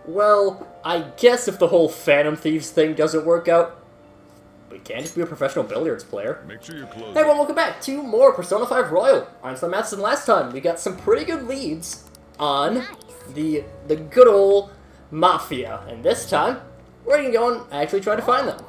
Well, I guess if the whole Phantom Thieves thing doesn't work out, we can't just be a professional billiards player. Make sure you close. Hey everyone, welcome back to more Persona 5 Royal. I'm SlayerMathis, and last time we got some pretty good leads on the good old Mafia. And this time, we're gonna go and actually try to find them.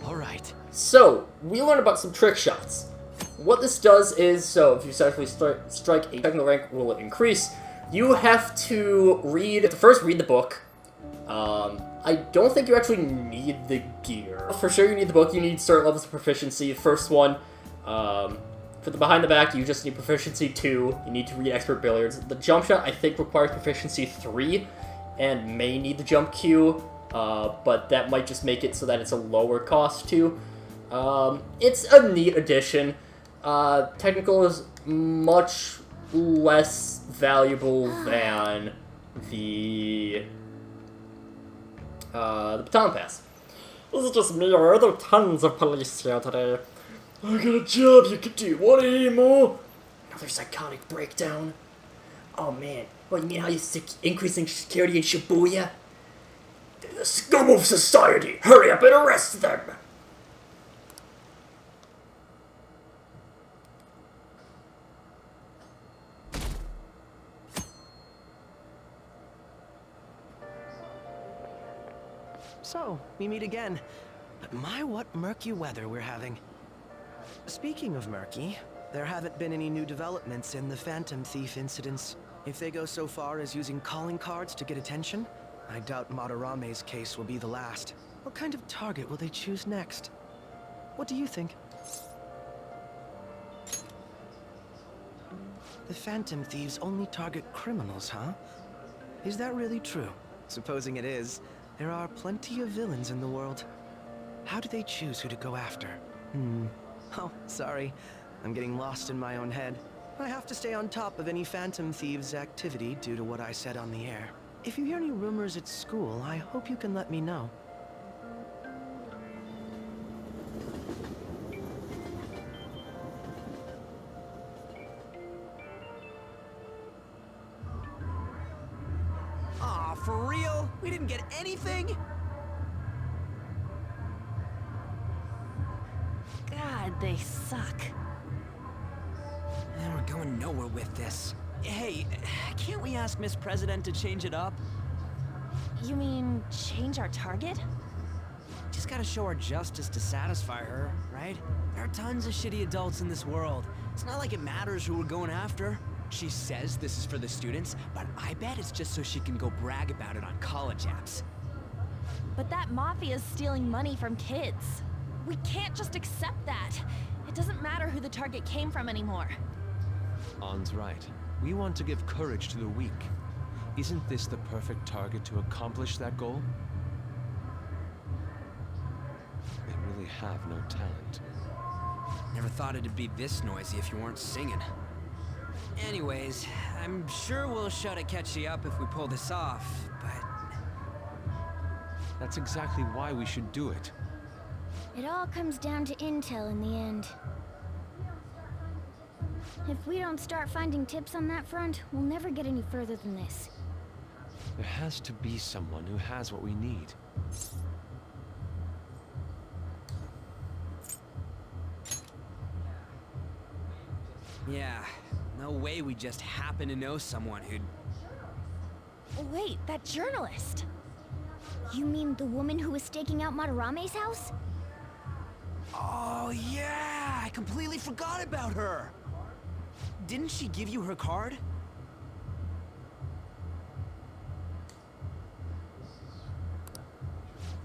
Alright. So, we learned about some trick shots. What this does is, so if you successfully strike a technical rank, will it increase? You have to first read the book. I don't think you actually need the gear. For sure you need the book, you need certain levels of proficiency. The first one, for the behind the back, you just need proficiency 2. You need to read Expert Billiards. The jump shot, I think, requires proficiency 3, and may need the jump cue, but that might just make it so that it's a lower cost too. It's a neat addition. Technical is much less valuable than the baton pass. This is just me, or are there tons of police here today? I got a job you could do. Want any more? Another psychotic breakdown? Oh man, what, you mean how you're increasing security in Shibuya? They're the scum of society! Hurry up and arrest them! So, we meet again. But my, what murky weather we're having. Speaking of murky, there haven't been any new developments in the Phantom Thief incidents. If they go so far as using calling cards to get attention, I doubt Madarame's case will be the last. What kind of target will they choose next? What do you think? The Phantom Thieves only target criminals, huh? Is that really true? Supposing it is, there are plenty of villains in the world. How do they choose who to go after? Oh, sorry. I'm getting lost in my own head. I have to stay on top of any Phantom Thieves activity due to what I said on the air. If you hear any rumors at school, I hope you can let me know. Aw, for real? We didn't get anything? God, they suck. And we're going nowhere with this. Hey, can't we ask Miss President to change it up? You mean change our target? Just gotta show our justice to satisfy her, right? There are tons of shitty adults in this world. It's not like it matters who we're going after. She says this is for the students, but I bet it's just so she can go brag about it on college apps. But that mafia's stealing money from kids. We can't just accept that. It doesn't matter who the target came from anymore. An's right. We want to give courage to the weak. Isn't this the perfect target to accomplish that goal? They really have no talent. Never thought it'd be this noisy if you weren't singing. Anyways, I'm sure we'll shut Akechi up if we pull this off, but... That's exactly why we should do it. It all comes down to intel in the end. If we don't start finding tips on that front, we'll never get any further than this. There has to be someone who has what we need. Yeah, no way we just happen to know someone who'd... Wait, that journalist. You mean the woman who was staking out Madarame's house? Oh yeah, I completely forgot about her! Didn't she give you her card?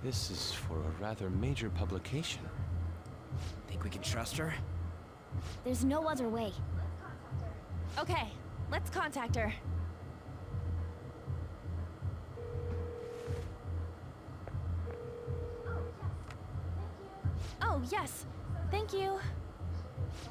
This is for a rather major publication. Think we can trust her? There's no other way. Okay, let's contact her. Oh, yes. Thank you.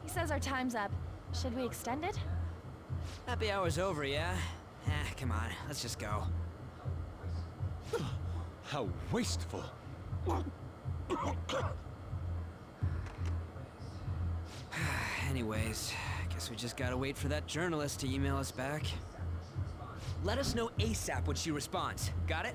He says our time's up. Should we extend it? Happy hour's over, yeah? Come on, let's just go. How wasteful! Anyways, guess we just gotta wait for that journalist to email us back. Let us know ASAP when she responds. Got it?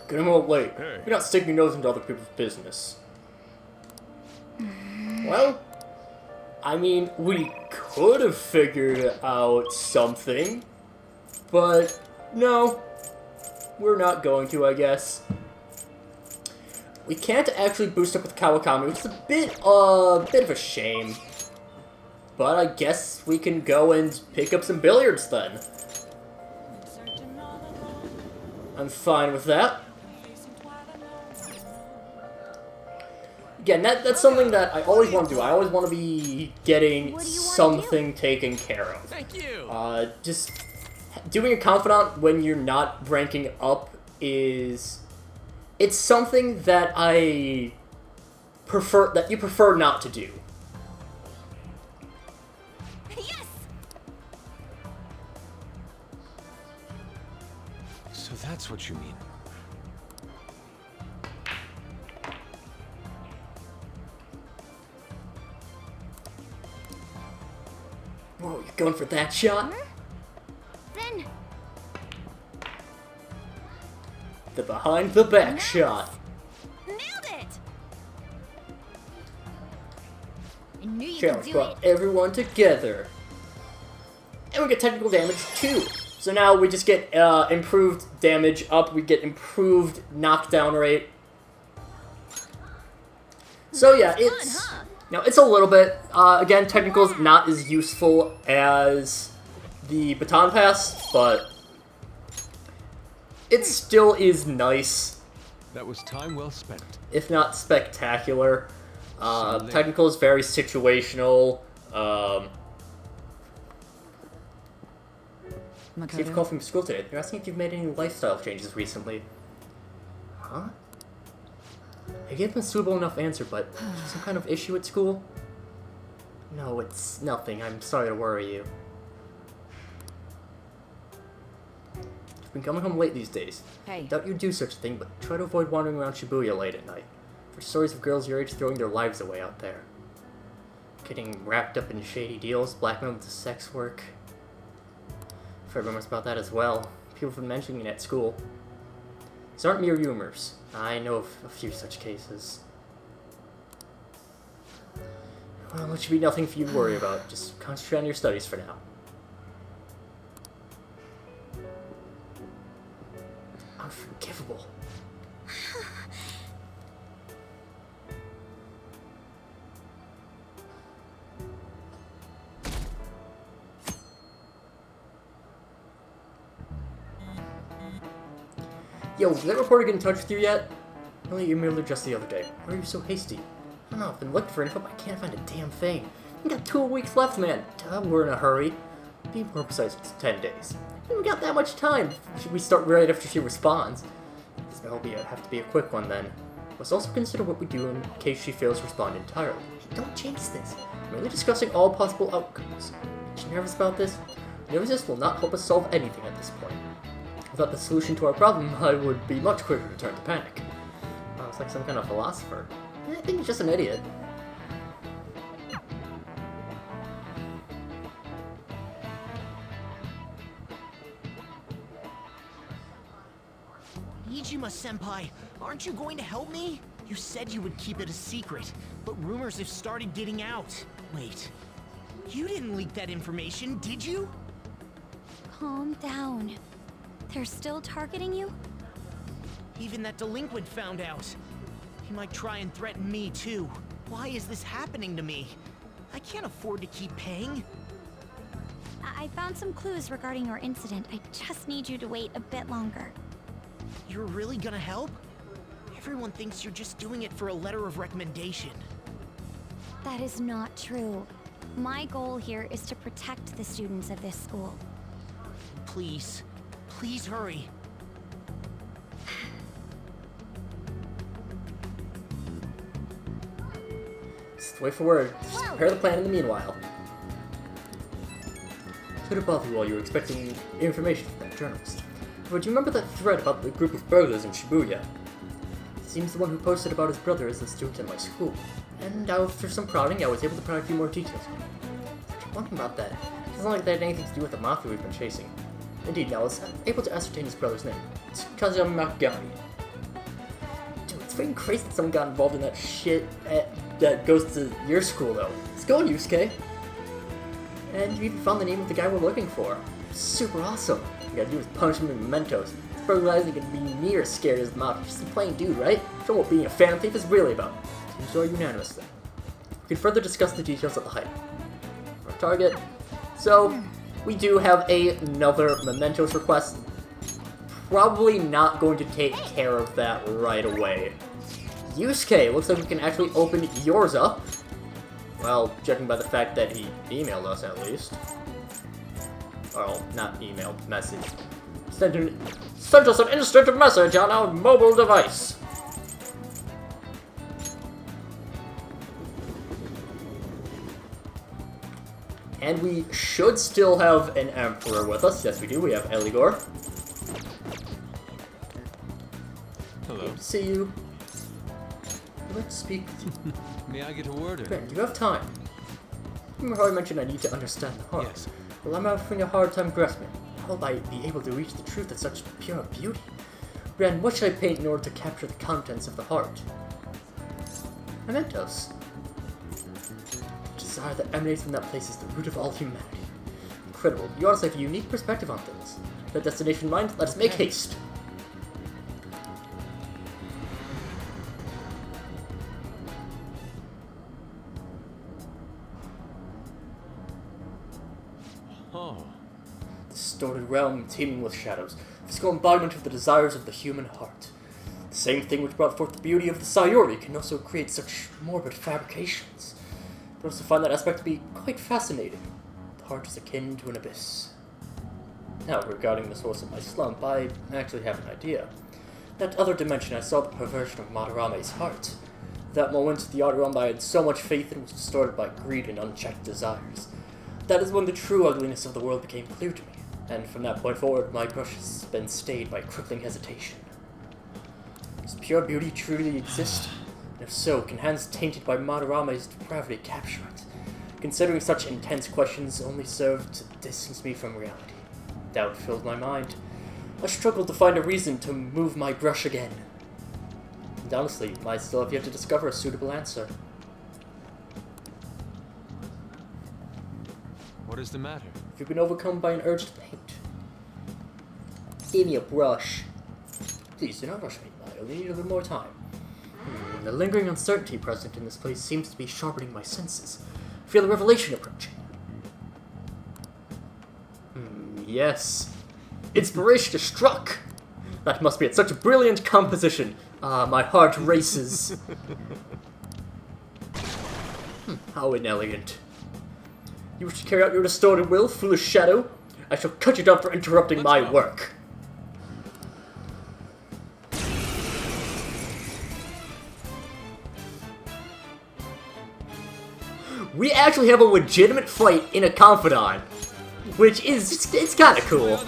Getting a little late. Hey. You're not sticking your nose into other people's business. Well, I mean, we could have figured out something, but no, we're not going to, I guess. We can't actually boost up with Kawakami, which is a bit of a shame. But I guess we can go and pick up some billiards then. I'm fine with that. Again, that's something that I always want to do. I always want to be getting something taken care of. Thank you. Just doing a confidant when you're not ranking up it's something that you prefer not to do. Yes! So that's what you mean. Whoa, you're going for that shot? Then, The behind the back shot. Nailed it! I knew you could Challenge do brought it. everyone together. And we get technical damage too. So now we just get improved damage up, we get improved knockdown rate. So yeah, it's... Fun, huh? Now, it's a little bit, again, technical's not as useful as the baton pass, but it still is nice, That was time well spent. if not spectacular. Technical is very situational. Steve called from school today. They're asking if you've made any lifestyle changes recently. Huh? I gave him a suitable enough answer, but some kind of issue at school? No, it's nothing. I'm sorry to worry you. I've been coming home late these days. Hey. Doubt you'd do such a thing, but try to avoid wandering around Shibuya late at night. For stories of girls your age throwing their lives away out there. Getting wrapped up in shady deals, blackmailed into sex work. I've heard rumors about that as well. People have been mentioning it at school. These aren't mere rumors. I know of a few such cases. Well, it should be nothing for you to worry about. Just concentrate on your studies for now. Unforgivable. Yo, did that reporter get in touch with you yet? Only emailed her just the other day. Why are you so hasty? I don't know, I've been looking for info, but I can't find a damn thing. We got 2 weeks left, man. We're in a hurry. Be more precise, it's 10 days. We got that much time. Should we start right after she responds? This may have to be a quick one then. Let's also consider what we do in case she fails to respond entirely. Hey, don't chase this. We're merely discussing all possible outcomes. Are you nervous about this? Nervousness will not help us solve anything at this point. Without the solution to our problem, I would be much quicker to turn to panic. Oh, it's like some kind of philosopher. I think he's just an idiot. Iijima-senpai, aren't you going to help me? You said you would keep it a secret, but rumors have started getting out. Wait, you didn't leak that information, did you? Calm down. They're still targeting you? Even that delinquent found out. He might try and threaten me too. Why is this happening to me? I can't afford to keep paying. I found some clues regarding your incident. I just need you to wait a bit longer. You're really gonna help? Everyone thinks you're just doing it for a letter of recommendation. That is not true. My goal here is to protect the students of this school. Please, please hurry. Just wait for word. Just prepare the plan in the meanwhile. Could have bothered you while you were expecting information from that journalist. But do you remember that thread about the group of burglars in Shibuya? Seems the one who posted about his brother is a student in my school. And after some prodding, I was able to provide a few more details. One thing about that, it doesn't like that had anything to do with the mafia we've been chasing. Indeed, I was able to ascertain his brother's name. It's Kazuyama. Dude, it's freaking crazy that someone got involved in that shit that goes to your school, though. Let's go, Yusuke. And you even found the name of the guy we're looking for. Super awesome. All you gotta do is punch him in Mementos. This brother isn't gonna be near as scared as the mafia. Just a plain dude, right? Show what being a phantom thief is really about. Seems to are unanimous then. We can further discuss the details of the heist. Our target. So, we do have another Mementos request. Probably not going to take care of that right away. Yusuke, looks like we can actually open yours up. Well, judging by the fact that he emailed us at least. Well, not email, message. Sent us an instant message on our mobile device. And we should still have an Emperor with us. Yes, we do. We have Eligor. Hello. Good to see you. I'd like to speak with you. May I get a word in? Ben, do you have time? Remember how I mentioned I need to understand the heart? Yes. Well, I'm having a hard time grasping. How will I be able to reach the truth of such pure beauty? Ren, what should I paint in order to capture the contents of the heart? Mementos. The desire that emanates from that place is the root of all humanity. Incredible. You honestly have a unique perspective on things. The destination in mind, let us make haste. Oh. Distorted realm teeming with shadows, physical embodiment of the desires of the human heart. The same thing which brought forth the beauty of the Sayuri can also create such morbid fabrications. But also find that aspect to be quite fascinating. The heart is akin to an abyss. Now, regarding the source of my slump, I actually have an idea. That other dimension I saw the perversion of Madarame's heart. That moment, the outer realm I had so much faith in was distorted by greed and unchecked desires. That is when the true ugliness of the world became clear to me, and from that point forward, my brush has been stayed by crippling hesitation. Does pure beauty truly exist? And if so, can hands tainted by Madarame's depravity capture it? Considering such intense questions only serve to distance me from reality. Doubt filled my mind. I struggled to find a reason to move my brush again. And honestly, I still have yet to discover a suitable answer. What is the matter? If you've been overcome by an urge to paint, give me a brush. Please do not rush me. I only need a little more time. The lingering uncertainty present in this place seems to be sharpening my senses. I feel a revelation approaching. Yes. Inspiration is struck! That must be at such a brilliant composition. My heart races. How inelegant. You wish to carry out your distorted will, foolish shadow? I shall cut you down for interrupting my work. We actually have a legitimate fight in a confidant, which is, it's kinda cool.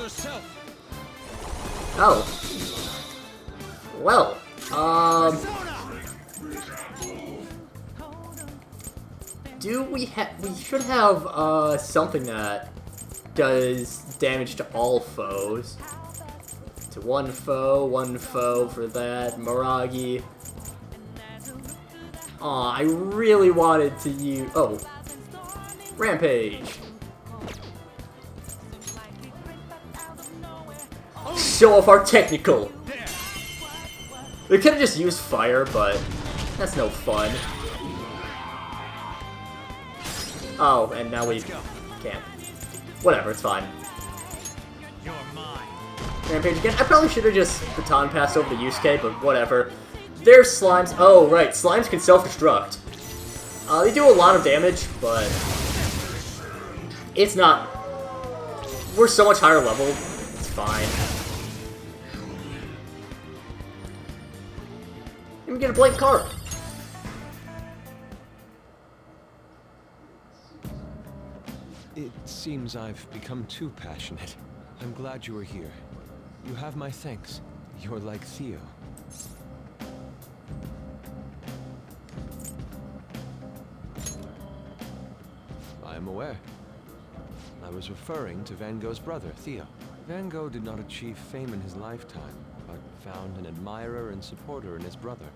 Oh. Well, we should have, something that does damage to all foes. To one foe for that, Miragi. Aw, I really wanted to use, oh. Rampage. Show off our technical! We could've just used fire, but that's no fun. Oh, and now we can't. Whatever, it's fine. Rampage again. I probably should've just baton passed over to Yusuke, but whatever. There's slimes. Oh, right, slimes can self-destruct. They do a lot of damage, but it's not. We're so much higher level, it's fine. Let me get a blank card. It seems I've become too passionate. I'm glad you were here. You have my thanks. You're like Theo. am aware. I was referring to Van Gogh's brother, Theo. Van Gogh did not achieve fame in his lifetime, but found an admirer and supporter in his brother.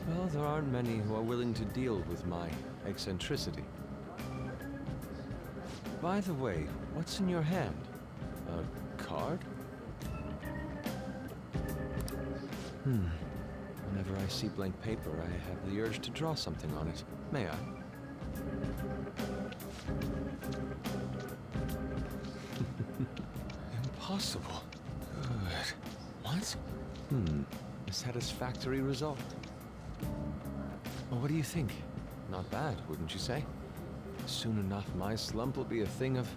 Well, there aren't many who are willing to deal with my eccentricity. By the way, what's in your hand? A card? Whenever I see blank paper, I have the urge to draw something on it. May I? Impossible. Good. What? A satisfactory result. Well, what do you think? Not bad, wouldn't you say? Soon enough, my slump will be a thing of...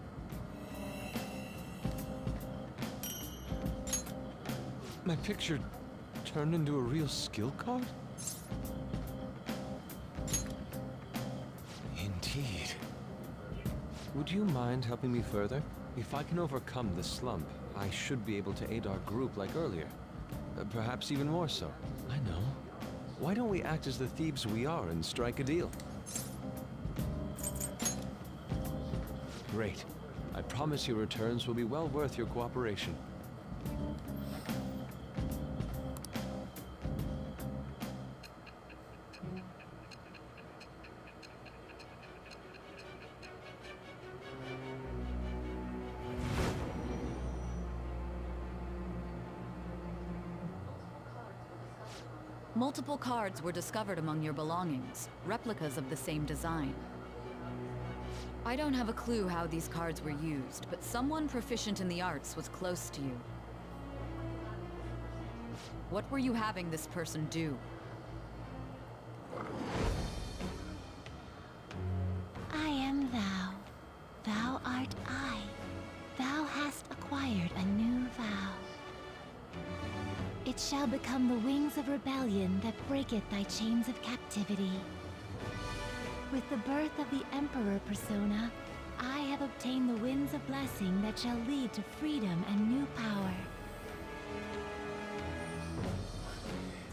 My picture turned into a real skill card? Indeed. Would you mind helping me further? If I can overcome this slump, I should be able to aid our group like earlier. Perhaps even more so. I know. Why don't we act as the thieves we are and strike a deal? Great. I promise your returns will be well worth your cooperation. Multiple cards were discovered among your belongings, replicas of the same design. I don't have a clue how these cards were used, but someone proficient in the arts was close to you. What were you having this person do? I am thou. Thou art I. Thou hast acquired a new vow. It shall become the wings of rebellion that breaketh thy chains of captivity. With the birth of the Emperor persona, I have obtained the winds of blessing that shall lead to freedom and new power.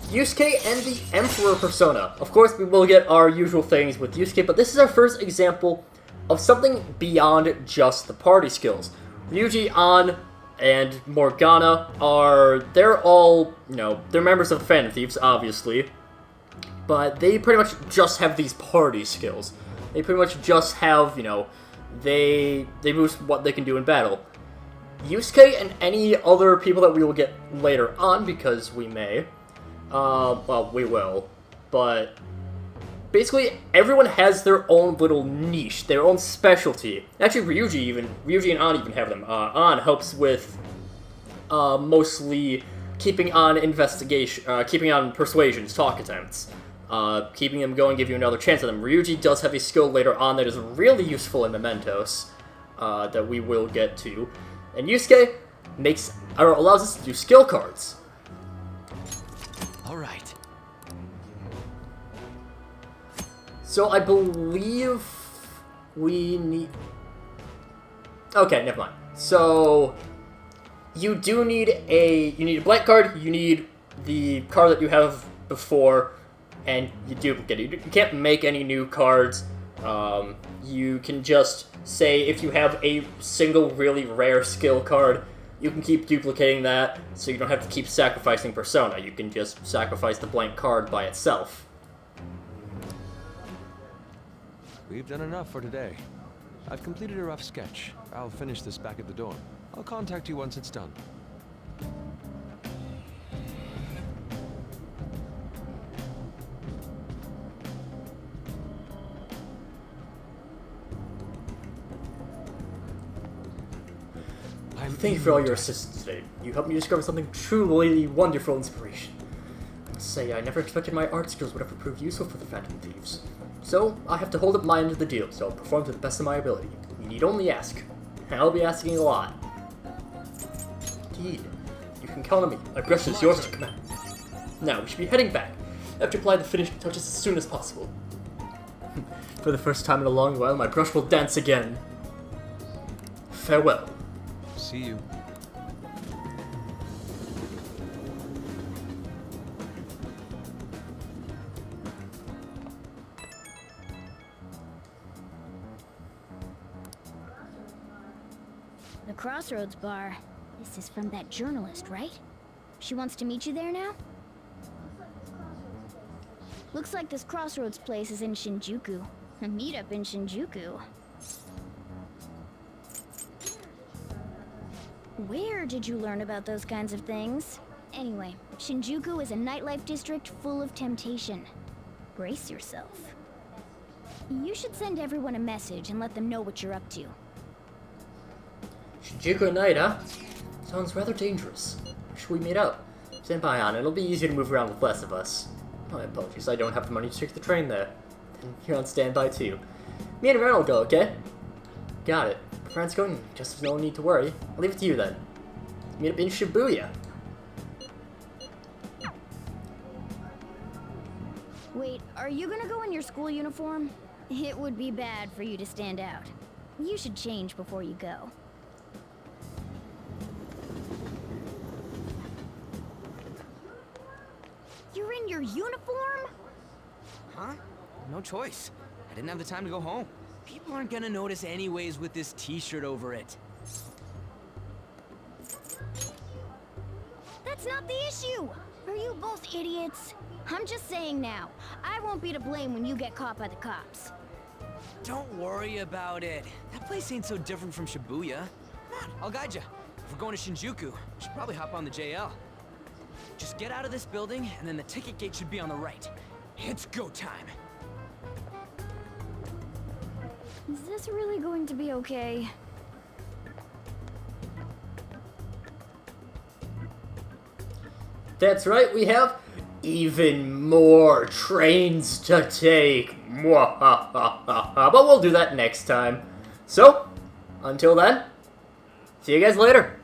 Yusuke and the Emperor persona. Of course, we will get our usual things with Yusuke, but this is our first example of something beyond just the party skills. Ryuji, An, and Morgana they're all, they're members of the Phantom Thieves, obviously, but they pretty much just have these party skills. They pretty much just have, they boost what they can do in battle. Yusuke and any other people that we will get later on, because we may, well, we will, but basically everyone has their own little niche, their own specialty. Actually, Ryuji and An even have them. An helps with mostly keeping on keeping on persuasions, talk attempts, keeping them going, give you another chance at them. Ryuji does have a skill later on that is really useful in Mementos, that we will get to. And Yusuke allows us to do skill cards. All right. So I believe we need... Okay, never mind. So you do need a blank card, you need the card that you have before, and you duplicate it. You can't make any new cards. You can just say if you have a single really rare skill card, you can keep duplicating that, so you don't have to keep sacrificing Persona. You can just sacrifice the blank card by itself. We've done enough for today. I've completed a rough sketch. I'll finish this back at the dorm. I'll contact you once it's done. Thank you for all your assistance today. You helped me discover something truly wonderful inspiration. I must say, I never expected my art skills would ever prove useful for the Phantom Thieves. So, I have to hold up my end of the deal, so I'll perform to the best of my ability. You need only ask. And I'll be asking a lot. Indeed. You can count on me. My brush is yours to command. Now, we should be heading back. I have to apply the finishing touches as soon as possible. For the first time in a long while, my brush will dance again. Farewell. See you. Crossroads bar. This is from that journalist, right? She wants to meet you there now? Looks like this Crossroads place is in Shinjuku. A meetup in Shinjuku. Where did you learn about those kinds of things? Anyway, Shinjuku is a nightlife district full of temptation. Brace yourself. You should send everyone a message and let them know what you're up to. Shinjuku at night, huh? Sounds rather dangerous. Should we meet up? Stand by on it. It'll be easier to move around with less of us. My apologies, I don't have the money to take the train there. And you're on standby too. Me and Ren will go, okay? Got it. If Ren's going, just no need to worry. I'll leave it to you then. Meet up in Shibuya. Wait, are you gonna go in your school uniform? It would be bad for you to stand out. You should change before you go. You're in your uniform? Huh? No choice. I didn't have the time to go home. People aren't gonna notice anyways with this t-shirt over it. That's not the issue! Are you both idiots? I'm just saying now, I won't be to blame when you get caught by the cops. Don't worry about it. That place ain't so different from Shibuya. Come on, I'll guide you. If we're going to Shinjuku, we should probably hop on the JL. Just get out of this building, and then the ticket gate should be on the right. It's go time. Is this really going to be okay? That's right, we have even more trains to take. But we'll do that next time. So, until then, see you guys later.